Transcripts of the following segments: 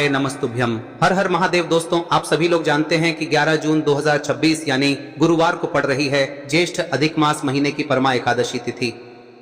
नमस्तुभ्यम। हर हर महादेव। दोस्तों, आप सभी लोग जानते हैं कि 11 जून 2026 यानी गुरुवार को पड़ रही है ज्येष्ठ अधिक मास महीने की परमा एकादशी तिथि।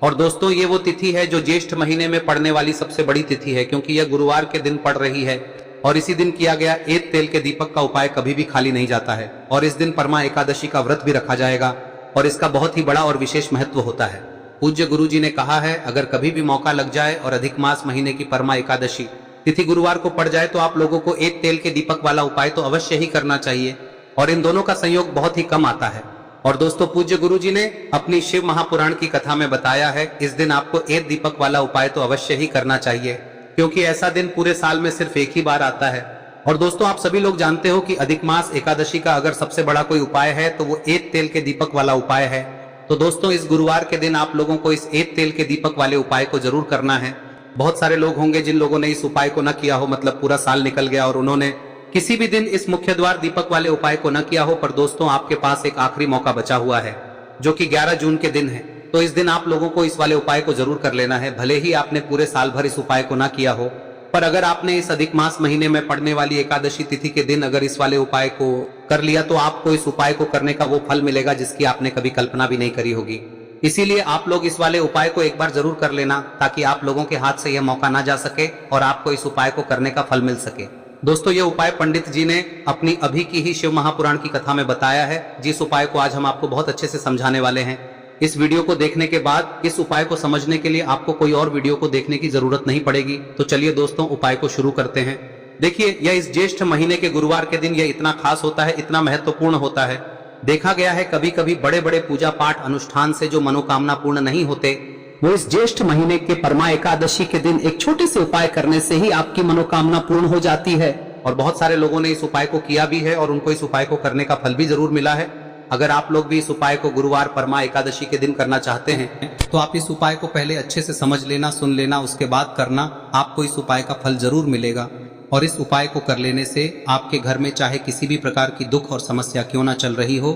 और दोस्तों, ये वो तिथि है जो ज्येष्ठ महीने में पड़ने वाली सबसे बड़ी तिथि है, क्योंकि यह गुरुवार के दिन पड़ रही है और इसी दिन किया गया एक तेल के दीपक का उपाय कभी भी खाली नहीं जाता है। और इस दिन परमा एकादशी का व्रत भी रखा जाएगा और इसका बहुत ही बड़ा और विशेष महत्व होता है। पूज्य गुरु जी ने कहा है, अगर कभी भी मौका लग जाए और अधिक मास महीने की परमा एकादशी तिथि गुरुवार को पड़ जाए तो आप लोगों को एक तेल के दीपक वाला उपाय तो अवश्य ही करना चाहिए। और इन दोनों का संयोग बहुत ही कम आता है। और दोस्तों, पूज्य गुरु जी ने अपनी शिव महापुराण की कथा में बताया है, इस दिन आपको एक दीपक वाला उपाय तो अवश्य ही करना चाहिए, क्योंकि ऐसा दिन पूरे साल में सिर्फ एक ही बार आता है। और दोस्तों, आप सभी लोग जानते हो कि अधिक मास एकादशी का अगर सबसे बड़ा कोई उपाय है तो वो एक तेल के दीपक वाला उपाय है। तो दोस्तों, इस गुरुवार के दिन आप लोगों को इस एक तेल के दीपक वाले उपाय को जरूर करना है। बहुत सारे लोग होंगे जिन लोगों ने इस उपाय को न किया हो, मतलब पूरा साल निकल गया और उन्होंने किसी भी दिन इस मुख्य द्वार दीपक वाले उपाय को न किया हो। पर दोस्तों, आपके पास एक आखिरी मौका बचा हुआ है जो कि 11 जून के दिन है। तो इस दिन आप लोगों को इस वाले उपाय को जरूर कर लेना है, भले ही आपने पूरे साल भर इस उपाय को न किया हो। पर अगर आपने इस अधिक मास महीने में पड़ने वाली एकादशी तिथि के दिन अगर इस वाले उपाय को कर लिया तो आपको इस उपाय को करने का वो फल मिलेगा जिसकी आपने कभी कल्पना भी नहीं करी होगी। इसीलिए आप लोग इस वाले उपाय को एक बार जरूर कर लेना, ताकि आप लोगों के हाथ से यह मौका ना जा सके और आपको इस उपाय को करने का फल मिल सके। दोस्तों, ये उपाय पंडित जी ने अपनी अभी की ही शिव महापुराण की कथा में बताया है, जिस उपाय को आज हम आपको बहुत अच्छे से समझाने वाले हैं। इस वीडियो को देखने के बाद इस उपाय को समझने के लिए आपको कोई और वीडियो को देखने की जरूरत नहीं पड़ेगी। तो चलिए दोस्तों, उपाय को शुरू करते हैं। देखिए, यह इस ज्येष्ठ महीने के गुरुवार के दिन यह इतना खास होता है, इतना महत्वपूर्ण होता है। देखा गया है कभी कभी बड़े बड़े पूजा पाठ अनुष्ठान से जो मनोकामना पूर्ण नहीं होते, वो इस ज्येष्ठ महीने के परमा एकादशी के दिन एक छोटे से उपाय करने से ही आपकी मनोकामना पूर्ण हो जाती है। और बहुत सारे लोगों ने इस उपाय को किया भी है और उनको इस उपाय को करने का फल भी जरूर मिला है। अगर आप लोग भी इस उपाय को गुरुवार परमा एकादशी के दिन करना चाहते हैं तो आप इस उपाय को पहले अच्छे से समझ लेना, सुन लेना, उसके बाद करना। आपको इस उपाय का फल जरूर मिलेगा। और इस उपाय को कर लेने से आपके घर में चाहे किसी भी प्रकार की दुख और समस्या क्यों ना चल रही हो,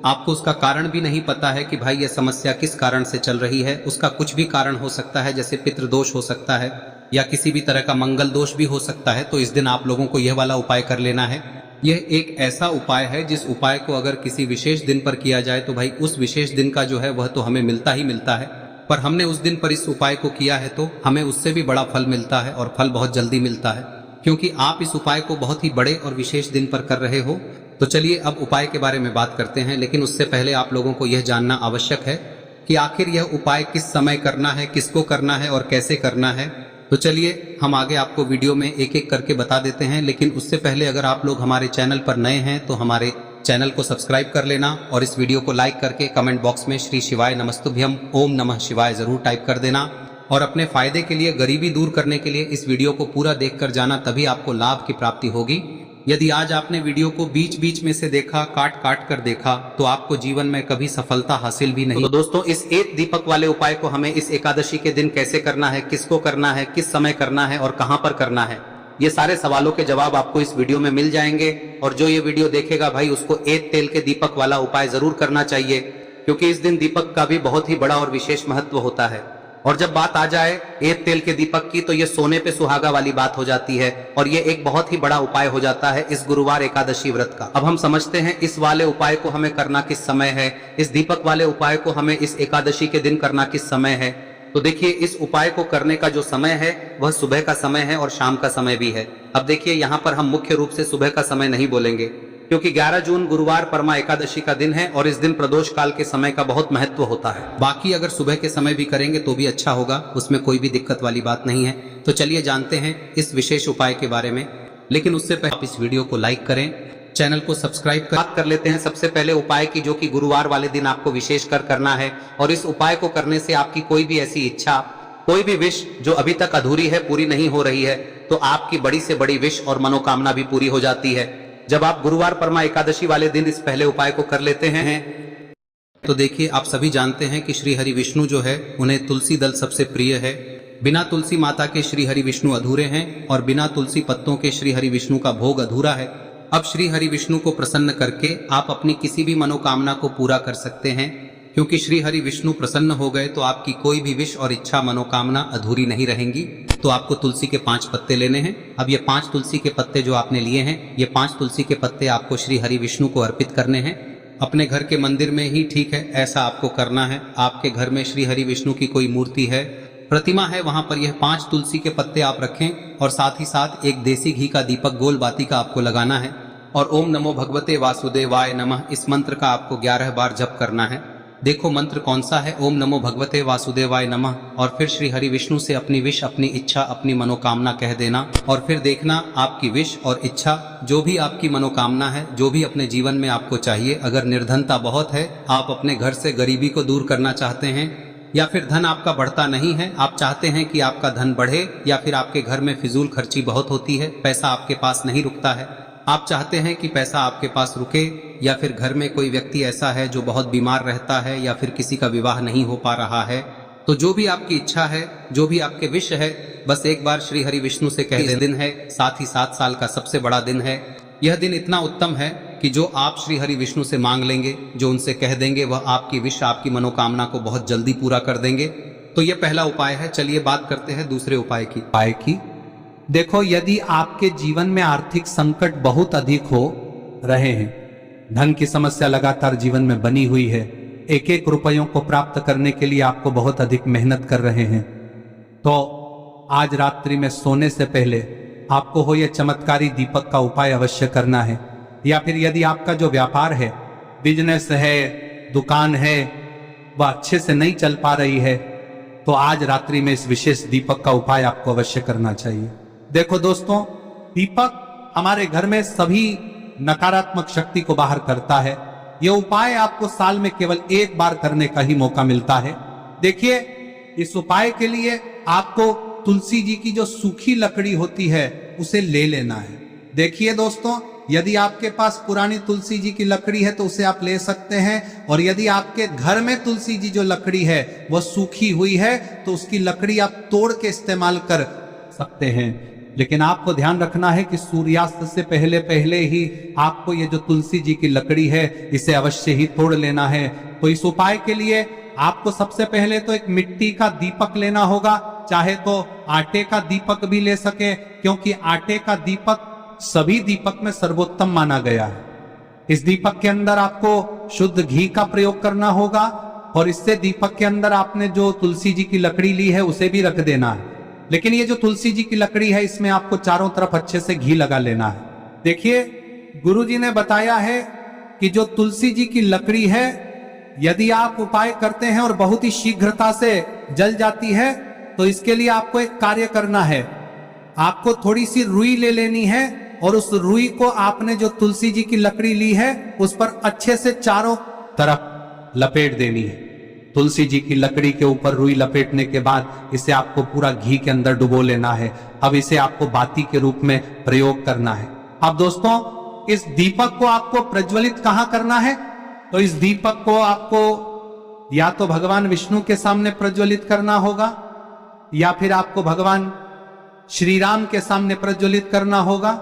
आपको उसका कारण भी नहीं पता है कि भाई यह समस्या किस कारण से चल रही है, उसका कुछ भी कारण हो सकता है, जैसे पितृदोष हो सकता है या किसी भी तरह का मंगल दोष भी हो सकता है। तो इस दिन आप लोगों को यह वाला उपाय कर लेना है। यह एक ऐसा उपाय है जिस उपाय को अगर किसी विशेष दिन पर किया जाए तो भाई उस विशेष दिन का जो है वह तो हमें मिलता ही मिलता है। पर हमने उस दिन पर इस उपाय को किया है तो हमें उससे भी बड़ा फल मिलता है, और फल बहुत जल्दी मिलता है, क्योंकि आप इस उपाय को बहुत ही बड़े और विशेष दिन पर कर रहे हो। तो चलिए अब उपाय के बारे में बात करते हैं, लेकिन उससे पहले आप लोगों को यह जानना आवश्यक है कि आखिर यह उपाय किस समय करना है, किसको करना है और कैसे करना है। तो चलिए हम आगे आपको वीडियो में एक एक करके बता देते हैं। लेकिन उससे पहले अगर आप लोग हमारे चैनल पर नए हैं तो हमारे चैनल को सब्सक्राइब कर लेना और इस वीडियो को लाइक करके कमेंट बॉक्स में श्री शिवाय नमस्तुभ्यम ओम नमः शिवाय जरूर टाइप कर देना। और अपने फायदे के लिए, गरीबी दूर करने के लिए इस वीडियो को पूरा देखकर जाना, तभी आपको लाभ की प्राप्ति होगी। यदि आज आपने वीडियो को बीच बीच में से देखा, काट काट कर देखा, तो आपको जीवन में कभी सफलता हासिल भी नहीं। तो दोस्तों, इस एक दीपक वाले उपाय को हमें इस एकादशी के दिन कैसे करना है, किसको करना है, किस समय करना है और कहां पर करना है, ये सारे सवालों के जवाब आपको इस वीडियो में मिल जाएंगे। और जो ये वीडियो देखेगा भाई, उसको एक तेल के दीपक वाला उपाय जरूर करना चाहिए, क्योंकि इस दिन दीपक का भी बहुत ही बड़ा और विशेष महत्व होता है। और जब बात आ जाए एक तेल के दीपक की, तो ये सोने पे सुहागा वाली बात हो जाती है और ये एक बहुत ही बड़ा उपाय हो जाता है इस गुरुवार एकादशी व्रत का। अब हम समझते हैं इस वाले उपाय को हमें करना किस समय है, इस दीपक वाले उपाय को हमें इस एकादशी के दिन करना किस समय है। तो देखिए, इस उपाय को करने का जो समय है वह सुबह का समय है और शाम का समय भी है। अब देखिए, यहाँ पर हम मुख्य रूप से सुबह का समय नहीं बोलेंगे, क्योंकि 11 जून गुरुवार परमा एकादशी का दिन है और इस दिन प्रदोष काल के समय का बहुत महत्व होता है। बाकी अगर सुबह के समय भी करेंगे तो भी अच्छा होगा, उसमें कोई भी दिक्कत वाली बात नहीं है। तो चलिए जानते हैं इस विशेष उपाय के बारे में। लेकिन उससे पहले आप इस वीडियो को लाइक करें, चैनल को सब्सक्राइब कर लेते हैं सबसे पहले उपाय की, जो कि गुरुवार वाले दिन आपको विशेष कर करना है। और इस उपाय को करने से आपकी कोई भी ऐसी इच्छा, कोई भी विश जो अभी तक अधूरी है, पूरी नहीं हो रही है, तो आपकी बड़ी से बड़ी विश और मनोकामना भी पूरी हो जाती है जब आप गुरुवार परमा एकादशी वाले दिन इस पहले उपाय को कर लेते हैं। तो देखिए, आप सभी जानते हैं कि श्री हरि विष्णु जो है उन्हें तुलसी दल सबसे प्रिय है। बिना तुलसी माता के श्री हरि विष्णु अधूरे हैं और बिना तुलसी पत्तों के श्री हरि विष्णु का भोग अधूरा है। अब श्री हरि विष्णु को प्रसन्न करके आप अपनी किसी भी मनोकामना को पूरा कर सकते हैं, क्योंकि श्री हरि विष्णु प्रसन्न हो गए तो आपकी कोई भी विश और इच्छा मनोकामना अधूरी नहीं रहेंगी। तो आपको तुलसी के 5 पत्ते लेने हैं। अब ये 5 तुलसी के पत्ते जो आपने लिए हैं, ये 5 तुलसी के पत्ते आपको श्री हरि विष्णु को अर्पित करने हैं। अपने घर के मंदिर में ही ठीक है, ऐसा आपको करना है। आपके घर में श्री हरि विष्णु की कोई मूर्ति है, प्रतिमा है, वहां पर यह 5 तुलसी के पत्ते आप रखें और साथ ही साथ एक देसी घी का दीपक गोल बाती का आपको लगाना है और ओम नमो भगवते वासुदेवाय नमः इस मंत्र का आपको 11 बार जप करना है। देखो मंत्र कौन सा है, ओम नमो भगवते वासुदेवाय नमः, और फिर श्री हरि विष्णु से अपनी विश, अपनी इच्छा, अपनी मनोकामना कह देना और फिर देखना आपकी विश और इच्छा, जो भी आपकी मनोकामना है, जो भी अपने जीवन में आपको चाहिए। अगर निर्धनता बहुत है, आप अपने घर से गरीबी को दूर करना चाहते हैं, या फिर धन आपका बढ़ता नहीं है, आप चाहते हैं कि आपका धन बढ़े, या फिर आपके घर में फिजूल खर्ची बहुत होती है, पैसा आपके पास नहीं रुकता है, आप चाहते हैं कि पैसा आपके पास रुके, या फिर घर में कोई व्यक्ति ऐसा है जो बहुत बीमार रहता है, या फिर किसी का विवाह नहीं हो पा रहा है, तो जो भी आपकी इच्छा है, जो भी आपके विश है, बस एक बार श्री हरि विष्णु से कह दिन है। साथ ही 7 साल का सबसे बड़ा दिन है। यह दिन इतना उत्तम है कि जो आप श्री हरि विष्णु से मांग लेंगे, जो उनसे कह देंगे, वह आपकी विश, आपकी मनोकामना को बहुत जल्दी पूरा कर देंगे। तो यह पहला उपाय है। चलिए बात करते हैं दूसरे उपाय की। देखो, यदि आपके जीवन में आर्थिक संकट बहुत अधिक हो रहे हैं, धन की समस्या लगातार जीवन में बनी हुई है, एक एक रुपयों को प्राप्त करने के लिए आपको बहुत अधिक मेहनत कर रहे हैं, तो आज रात्रि में सोने से पहले आपको हो यह चमत्कारी दीपक का उपाय अवश्य करना है। या फिर यदि आपका जो व्यापार है, बिजनेस है, दुकान है, वह अच्छे से नहीं चल पा रही है, तो आज रात्रि में इस विशेष दीपक का उपाय आपको अवश्य करना चाहिए। देखो दोस्तों, दीपक हमारे घर में सभी नकारात्मक शक्ति को बाहर करता है। यह उपाय आपको साल में केवल 1 बार करने का ही मौका मिलता है। देखिए, इस उपाय के लिए आपको तुलसी जी की जो सूखी लकड़ी होती है उसे ले लेना है। देखिए दोस्तों, यदि आपके पास पुरानी तुलसी जी की लकड़ी है तो उसे आप ले सकते हैं, और यदि आपके घर में तुलसी जी जो लकड़ी है वह सूखी हुई है तो उसकी लकड़ी आप तोड़ के इस्तेमाल कर सकते हैं। लेकिन आपको ध्यान रखना है कि सूर्यास्त से पहले पहले ही आपको ये जो तुलसी जी की लकड़ी है इसे अवश्य ही तोड़ लेना है। तो इस उपाय के लिए आपको सबसे पहले तो एक मिट्टी का दीपक लेना होगा, चाहे तो आटे का दीपक भी ले सके, क्योंकि आटे का दीपक सभी दीपक में सर्वोत्तम माना गया है। इस दीपक के अंदर आपको शुद्ध घी का प्रयोग करना होगा, और इससे दीपक के अंदर आपने जो तुलसी जी की लकड़ी ली है उसे भी रख देना है। लेकिन ये जो तुलसी जी की लकड़ी है, इसमें आपको चारों तरफ अच्छे से घी लगा लेना है। देखिए, गुरुजी ने बताया है कि जो तुलसी जी की लकड़ी है, यदि आप उपाय करते हैं और बहुत ही शीघ्रता से जल जाती है, तो इसके लिए आपको एक कार्य करना है। आपको थोड़ी सी रुई ले लेनी है, और उस रुई को आपने जो तुलसी जी की लकड़ी ली है उस पर अच्छे से चारों तरफ लपेट देनी है। तुलसी जी की लकड़ी के ऊपर रुई लपेटने के बाद इसे आपको पूरा घी के अंदर डुबो लेना है। अब इसे आपको बाती के रूप में प्रयोग करना है। अब दोस्तों, इस दीपक को आपको प्रज्वलित कहां करना है? तो इस दीपक को आपको या तो भगवान विष्णु के सामने प्रज्वलित करना होगा, या फिर आपको भगवान श्री राम के सामने प्रज्वलित करना होगा,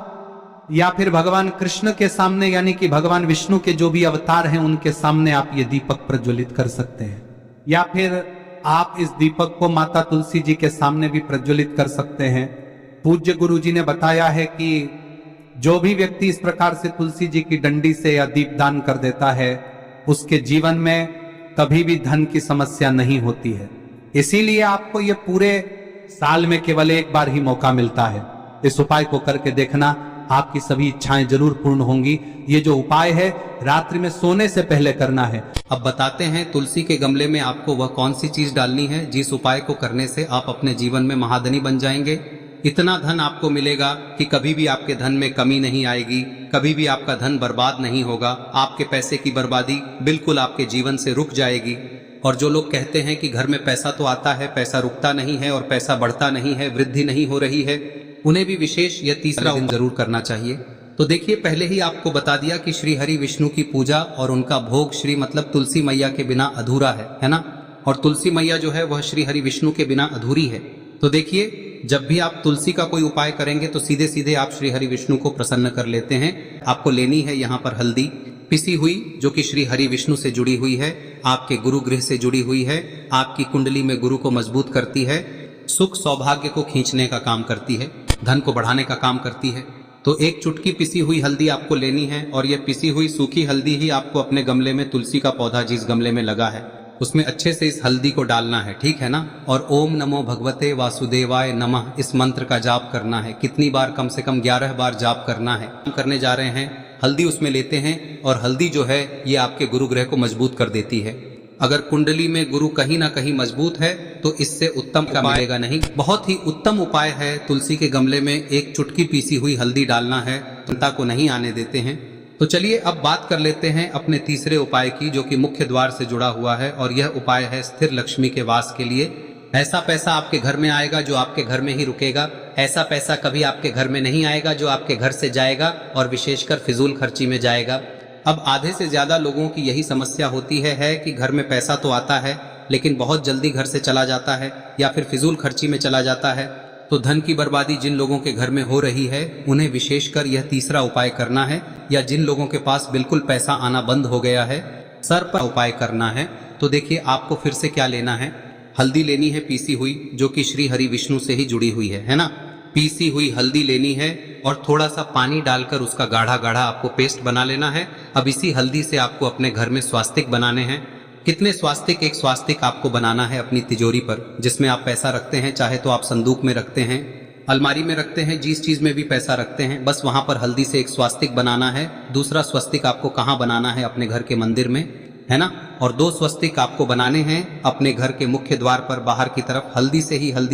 या फिर भगवान कृष्ण के सामने, यानी कि भगवान विष्णु के जो भी अवतार हैं उनके सामने आप ये दीपक प्रज्वलित कर सकते हैं। या फिर आप इस दीपक को माता तुलसी जी के सामने भी प्रज्वलित कर सकते हैं। पूज्य गुरु जी ने बताया है कि जो भी व्यक्ति इस प्रकार से तुलसी जी की डंडी से या दीपदान कर देता है, उसके जीवन में कभी भी धन की समस्या नहीं होती है। इसीलिए आपको ये पूरे साल में केवल 1 बार ही मौका मिलता है। इस उपाय को करके देखना, आपकी सभी इच्छाएं जरूर पूर्ण होंगी। ये जो उपाय है रात्रि में सोने से पहले करना है। अब बताते हैं तुलसी के गमले में आपको वह कौन सी चीज डालनी है जिस उपाय को करने से आप अपने जीवन में महाधनी बन जाएंगे। इतना धन आपको मिलेगा कि कभी भी आपके धन में कमी नहीं आएगी, कभी भी आपका धन बर्बाद नहीं होगा। आपके पैसे की बर्बादी बिल्कुल आपके जीवन से रुक जाएगी। और जो लोग कहते हैं कि घर में पैसा तो आता है, पैसा रुकता नहीं है और पैसा बढ़ता नहीं है, वृद्धि नहीं हो रही है, उन्हें भी विशेष यह तीसरा दिन जरूर करना चाहिए। तो देखिए, पहले ही आपको बता दिया कि श्री हरि विष्णु की पूजा और उनका भोग श्री मतलब तुलसी मैया के बिना अधूरा है ना। और तुलसी मैया जो है वह श्री हरि विष्णु के बिना अधूरी है। तो देखिए, जब भी आप तुलसी का कोई उपाय करेंगे तो सीधे सीधे आप श्री हरि विष्णु को प्रसन्न कर लेते हैं। आपको लेनी है यहाँ पर हल्दी पिसी हुई, जो कि श्री हरि विष्णु से जुड़ी हुई है, आपके गुरु गृह से जुड़ी हुई है, आपकी कुंडली में गुरु को मजबूत करती है। सुख सौभाग्य को खींचने का काम करती है, धन को बढ़ाने का काम करती है। तो एक चुटकी पिसी हुई हल्दी आपको लेनी है और यह पिसी हुई सूखी हल्दी ही आपको अपने गमले में, तुलसी का पौधा जिस गमले में लगा है उसमें अच्छे से इस हल्दी को डालना है, ठीक है ना। और ओम नमो भगवते वासुदेवाय नमः इस मंत्र का जाप करना है। कितनी बार? कम से कम 11 बार जाप करना है। हम करने जा रहे हैं, हल्दी उसमें लेते हैं और हल्दी जो है ये आपके गुरु ग्रह को मजबूत कर देती है। अगर कुंडली में गुरु कहीं ना कहीं मजबूत है तो इससे उत्तम का मिलेगा नहीं। बहुत ही उत्तम उपाय है, तुलसी के गमले में एक चुटकी पीसी हुई हल्दी डालना है, चिंता को नहीं आने देते हैं। तो चलिए अब बात कर लेते हैं अपने तीसरे उपाय की, जो कि मुख्य द्वार से जुड़ा हुआ है और यह उपाय है स्थिर लक्ष्मी के वास के लिए। ऐसा पैसा आपके घर में आएगा जो आपके घर में ही रुकेगा। ऐसा पैसा कभी आपके घर में नहीं आएगा जो आपके घर से जाएगा और विशेषकर फिजूल खर्ची में जाएगा। अब आधे से ज्यादा लोगों की यही समस्या होती है कि घर में पैसा तो आता है लेकिन बहुत जल्दी घर से चला जाता है या फिर फिजूल खर्ची में चला जाता है। तो धन की बर्बादी जिन लोगों के घर में हो रही है उन्हें विशेषकर यह तीसरा उपाय करना है, या जिन लोगों के पास बिल्कुल पैसा आना बंद हो गया है, सर पर उपाय करना है। तो देखिए आपको फिर से क्या लेना है, हल्दी लेनी है पीसी हुई, जो कि श्री हरि विष्णु से ही जुड़ी हुई है ना। पीसी हुई हल्दी लेनी है और थोड़ा सा पानी डालकर उसका गाढ़ा गाढ़ा आपको पेस्ट बना लेना है। अब इसी हल्दी से आपको अपने घर में स्वास्तिक बनाने हैं। कितने स्वास्तिक? एक स्वास्तिक आपको बनाना है अपनी तिजोरी पर, जिसमें आप पैसा रखते हैं। चाहे तो आप संदूक में रखते हैं, अलमारी में रखते हैं, जिस चीज में भी पैसा रखते हैं, बस वहां पर हल्दी से एक स्वास्तिक बनाना है। दूसरा स्वस्तिक आपको कहाँ बनाना है? अपने घर के मंदिर में, है ना। और 2 स्वस्तिक आपको बनाने हैं अपने घर के मुख्य द्वार पर बाहर की तरफ। हल्दी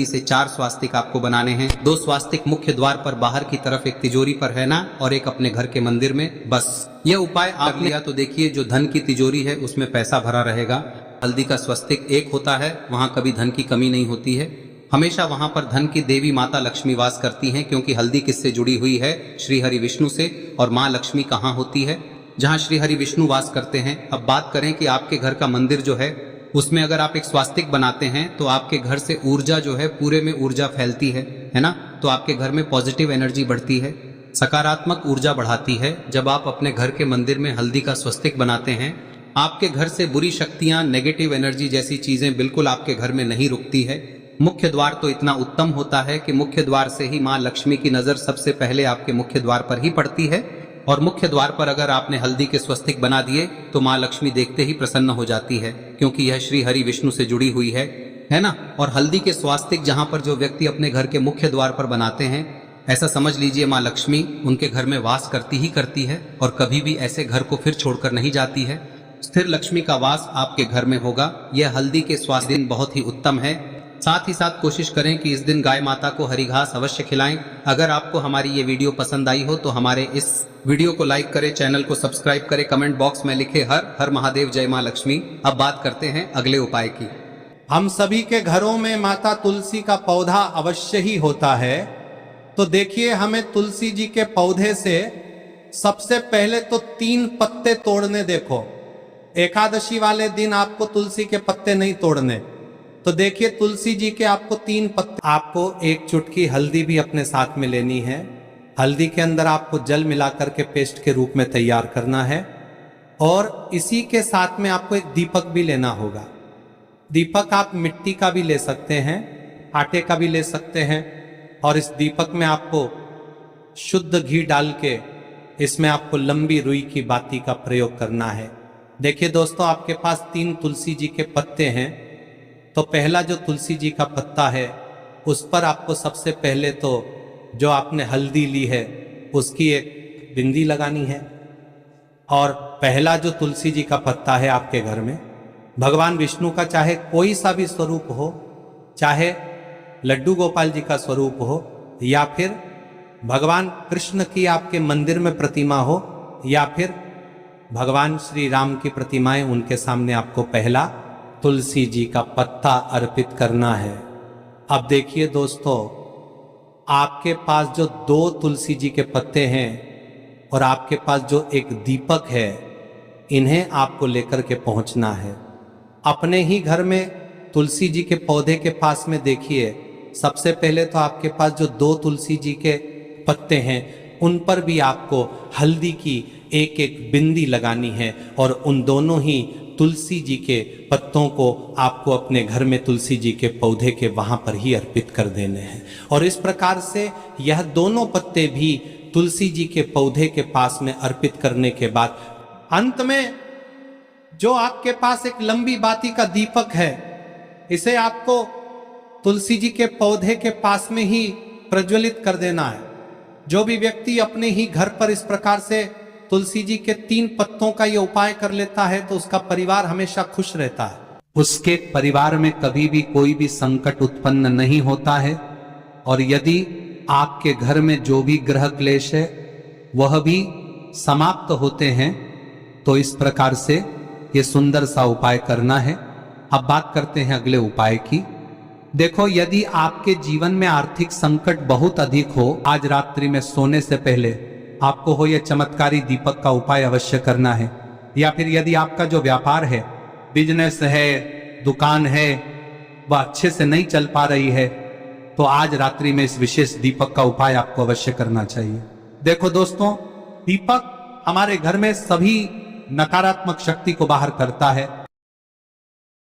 से 4 स्वास्तिक आपको बनाने हैं। 2 स्वास्तिक मुख्य द्वार पर बाहर की तरफ, एक तिजोरी पर, है ना, और एक अपने घर के मंदिर में। बस यह उपाय आप लिया तो देखिए जो धन की तिजोरी है उसमें पैसा भरा रहेगा। हल्दी का स्वस्तिक एक होता है, वहां कभी धन की कमी नहीं होती है। हमेशा वहां पर धन की देवी माता लक्ष्मी वास करती हैं, क्योंकि हल्दी किससे जुड़ी हुई है? श्री हरि विष्णु से। और माँ लक्ष्मी कहाँ होती है? जहां श्री हरि विष्णु वास करते हैं। अब बात करें कि आपके घर का मंदिर जो है उसमें अगर आप एक स्वास्तिक बनाते हैं तो आपके घर से ऊर्जा जो है, पूरे में ऊर्जा फैलती है ना। तो आपके घर में पॉजिटिव एनर्जी बढ़ती है, सकारात्मक ऊर्जा बढ़ाती है। जब आप अपने घर के मंदिर में हल्दी का स्वस्तिक बनाते हैं, आपके घर से बुरी शक्तियां, नेगेटिव एनर्जी जैसी चीजें बिल्कुल आपके घर में नहीं रुकती है। मुख्य द्वार तो इतना उत्तम होता है कि मुख्य द्वार से ही माँ लक्ष्मी की नजर सबसे पहले आपके मुख्य द्वार पर ही पड़ती है। और मुख्य द्वार पर अगर आपने हल्दी के स्वस्तिक बना दिए तो माँ लक्ष्मी देखते ही प्रसन्न हो जाती है, क्योंकि यह श्री हरि विष्णु से जुड़ी हुई है ना। और हल्दी के स्वास्तिक जहां पर जो व्यक्ति अपने घर के मुख्य द्वार पर बनाते हैं, ऐसा समझ लीजिए माँ लक्ष्मी उनके घर में वास करती ही करती है और कभी भी ऐसे घर को फिर छोड़कर नहीं जाती है। स्थिर लक्ष्मी का वास आपके घर में होगा। यह हल्दी के स्वास्थ्य दिन बहुत ही उत्तम है। साथ ही साथ कोशिश करें कि इस दिन गाय माता को हरी घास अवश्य खिलाएं। अगर आपको हमारी ये वीडियो पसंद आई हो तो हमारे इस वीडियो को लाइक करें, चैनल को सब्सक्राइब करें, कमेंट बॉक्स में लिखे हर हर महादेव, जय माँ लक्ष्मी। अब बात करते हैं अगले उपाय की। हम सभी के घरों में माता तुलसी का पौधा अवश्य ही होता है। तो देखिए हमें तुलसी जी के पौधे से सबसे पहले तो 3 पत्ते तोड़ने। देखो एकादशी वाले दिन आपको तुलसी के पत्ते नहीं तोड़ने। तो देखिए तुलसी जी के आपको 3 पत्ते, आपको 1 चुटकी हल्दी भी अपने साथ में लेनी है। हल्दी के अंदर आपको जल मिलाकर के पेस्ट के रूप में तैयार करना है। और इसी के साथ में आपको एक दीपक भी लेना होगा। दीपक आप मिट्टी का भी ले सकते हैं, आटे का भी ले सकते हैं। और इस दीपक में आपको शुद्ध घी डाल के इसमें आपको लंबी रुई की बाती का प्रयोग करना है। देखिए दोस्तों आपके पास 3 तुलसी जी के पत्ते हैं। तो पहला जो तुलसी जी का पत्ता है उस पर आपको सबसे पहले तो जो आपने हल्दी ली है उसकी एक बिंदी लगानी है। और पहला जो तुलसी जी का पत्ता है आपके घर में, भगवान विष्णु का चाहे कोई सा भी स्वरूप हो, चाहे लड्डू गोपाल जी का स्वरूप हो, या फिर भगवान कृष्ण की आपके मंदिर में प्रतिमा हो, या फिर भगवान श्री राम की प्रतिमाएं, उनके सामने आपको पहला तुलसी जी का पत्ता अर्पित करना है। अब देखिए दोस्तों आपके पास जो 2 तुलसी जी के पत्ते हैं और आपके पास जो एक दीपक है, इन्हें आपको लेकर के पहुंचना है। अपने ही घर में तुलसी जी के पौधे के पास में देखिए सबसे पहले तो आपके पास जो 2 तुलसी जी के पत्ते हैं उन पर भी आपको हल्दी की एक एक बिंदी लगानी है और उन दोनों ही तुलसी जी के पत्तों को आपको अपने घर में तुलसी जी के पौधे के वहां पर ही अर्पित कर देने हैं। और इस प्रकार से यह दोनों पत्ते भी तुलसी जी के पौधे के पास में अर्पित करने के बाद अंत में जो आपके पास एक लंबी बाती का दीपक है, इसे आपको तुलसी जी के पौधे के पास में ही प्रज्वलित कर देना है। जो भी व्यक्ति अपने ही घर पर इस प्रकार से तुलसी जी के 3 पत्तों का ये उपाय कर लेता है तो उसका परिवार हमेशा खुश रहता है, उसके परिवार में कभी भी कोई भी संकट उत्पन्न नहीं होता है। और यदि आपके घर में जो भी ग्रह क्लेश है वह भी समाप्त होते हैं, तो इस प्रकार से ये सुंदर सा उपाय करना है। अब बात करते हैं अगले उपाय की। देखो, यदि आपके जीवन में आर्थिक संकट बहुत अधिक हो, आज रात्रि में सोने से पहले आपको हो यह चमत्कारी दीपक का उपाय अवश्य करना है। या फिर यदि आपका जो व्यापार है, बिजनेस है, दुकान है, वह अच्छे से नहीं चल पा रही है, तो आज रात्रि में इस विशेष दीपक का उपाय आपको अवश्य करना चाहिए। देखो दोस्तों, दीपक हमारे घर में सभी नकारात्मक शक्ति को बाहर करता है।